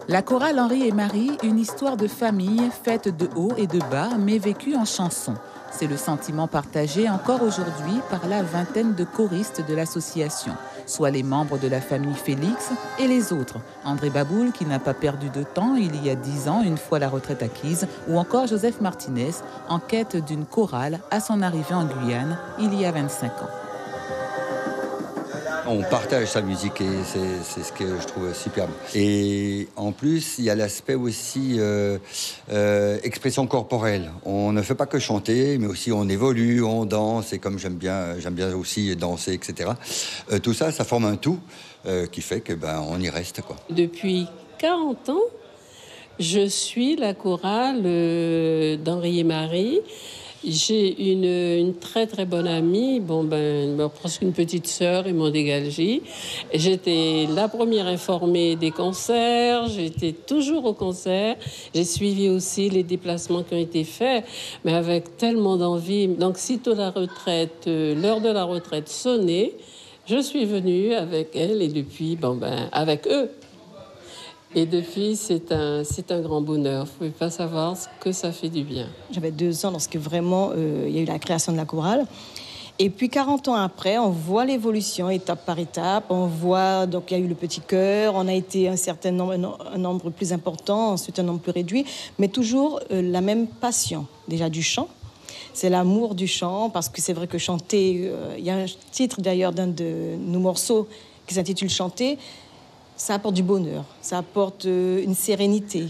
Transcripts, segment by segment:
La chorale Henri et Marie, une histoire de famille faite de haut et de bas, mais vécue en chanson. C'est le sentiment partagé encore aujourd'hui par la vingtaine de choristes de l'association, soit les membres de la famille Félix et les autres. André Baboul, qui n'a pas perdu de temps il y a 10 ans, une fois la retraite acquise, ou encore Joseph Martinez, en quête d'une chorale à son arrivée en Guyane il y a 25 ans. On partage sa musique et c'est ce que je trouve superbe. Et en plus, il y a l'aspect aussi expression corporelle. On ne fait pas que chanter, mais aussi on évolue, on danse. Et comme j'aime bien aussi danser, etc. Tout ça, ça forme un tout qui fait que on y reste, quoi. Depuis 40 ans, je suis la chorale d'Henri et Marie. J'ai une très très bonne amie, presque une petite sœur, Raymond Desgalgis. J'étais la première informée des concerts, j'étais toujours au concert. J'ai suivi aussi les déplacements qui ont été faits, mais avec tellement d'envie. Donc, sitôt la retraite, l'heure de la retraite sonnait, je suis venue avec elle et depuis, avec eux. Et depuis, c'est un grand bonheur. Vous ne pouvez pas savoir ce que ça fait du bien. J'avais 2 ans lorsque vraiment il y a eu la création de la chorale. Et puis 40 ans après, on voit l'évolution étape par étape. On voit, donc il y a eu le petit chœur, on a été un nombre plus important, ensuite un nombre plus réduit, mais toujours la même passion, déjà du chant. C'est l'amour du chant, parce que c'est vrai que chanter, il y a un titre d'ailleurs d'un de nos morceaux qui s'intitule « Chanter ». Ça apporte du bonheur, ça apporte une sérénité.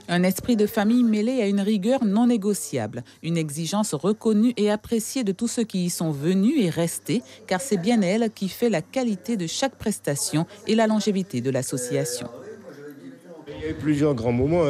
Un esprit de famille mêlé à une rigueur non négociable, une exigence reconnue et appréciée de tous ceux qui y sont venus et restés, car c'est bien elle qui fait la qualité de chaque prestation et la longévité de l'association. Il y a eu plusieurs grands moments,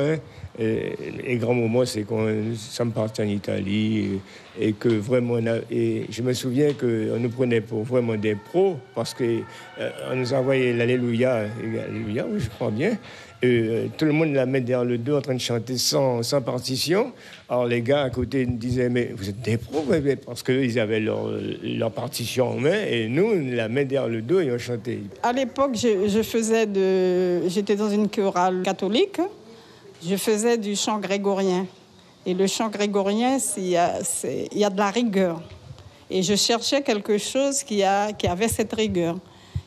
Et les grands moments, c'est quand nous sommes partis en Italie et que vraiment, et je me souviens qu'on nous prenait pour vraiment des pros parce qu'on nous envoyait l'Alléluia, oui, je crois bien. Et, tout le monde la met derrière le dos en train de chanter sans partition. Alors les gars à côté nous disaient, mais vous êtes des pros, parce qu'ils avaient leur partition en main et nous, on la met derrière le dos et on chantait. À l'époque, j'étais dans une chorale catholique. Je faisais du chant grégorien. Et le chant grégorien, il y a de la rigueur. Et je cherchais quelque chose qui avait cette rigueur.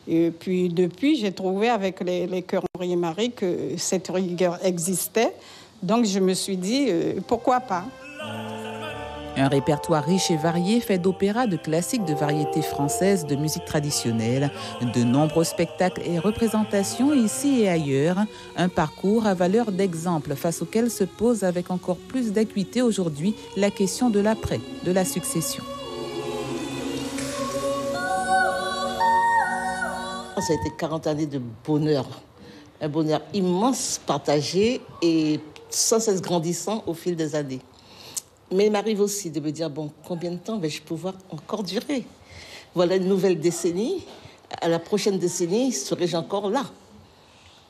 Et puis, depuis, j'ai trouvé avec les chœurs Henri et Marie que cette rigueur existait. Donc, je me suis dit, pourquoi pas ? Un répertoire riche et varié fait d'opéras, de classiques de variété française, de musique traditionnelle, de nombreux spectacles et représentations ici et ailleurs. Un parcours à valeur d'exemple face auquel se pose avec encore plus d'acuité aujourd'hui la question de l'après, de la succession. Ça a été 40 années de bonheur, un bonheur immense partagé et sans cesse grandissant au fil des années. Mais il m'arrive aussi de me dire, combien de temps vais-je pouvoir encore durer ? Voilà une nouvelle décennie. À la prochaine décennie, serai-je encore là ?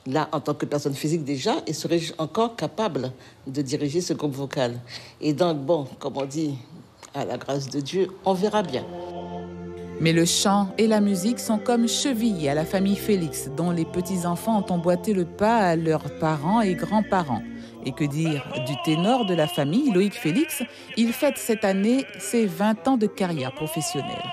Là, en tant que personne physique déjà, et serai-je encore capable de diriger ce groupe vocal ? Et donc, comme on dit, à la grâce de Dieu, on verra bien. Mais le chant et la musique sont comme chevillés à la famille Félix, dont les petits-enfants ont emboîté le pas à leurs parents et grands-parents. Et que dire du ténor de la famille, Loïc Félix ? Il fête cette année ses 20 ans de carrière professionnelle.